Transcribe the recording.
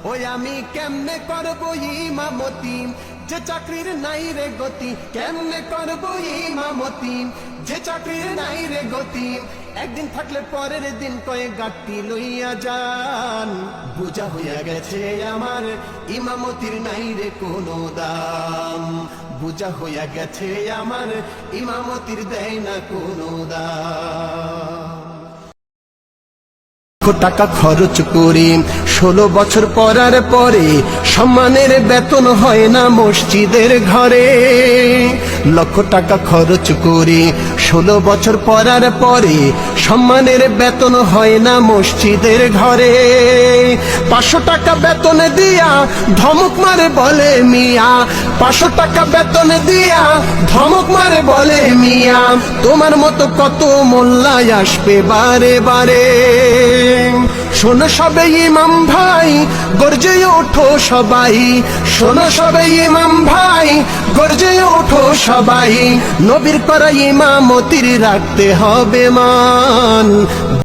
ওই আমি কেমনে করব ইমামতি, যে চাকরির নাই রে গতি, কেমনে করব ইমামতি, যে চাকরির নাই রে গতি। একদিন থাকলে পরের দিন কয়েক গাঁটটি লইয়া যান, বুঝা হইয়া গেছে আমার ইমামতির নাই রে কোনো দাম, বুঝা হইয়া গেছে আমার ইমামতির দেয় না কোনো দাম। টাকা খরচ করে 16 বছর পড়ার পরে সম্মানের বেতন হয় না মসজিদের ঘরে। লক্ষ টাকা খরচ করে 16 বছর পড়ার পরে সম্মানের বেতন হয় না মসজিদের ঘরে। 500 টাকা বেতন দিয়া ধমক মারে বলে মিয়া, 500 টাকা বেতন দিয়া ধমক মারে বলে মিয়া, তোমার মতো কত মোল্লায় আসবে বারে বারে। শোনো সবে ইমাম ভাই গর্জে ওঠো সবাই, শোনো সবে ইমাম ভাই গর্জে ওঠো সবাই, নবীর করা ইমামতির রাখতে হবে মান।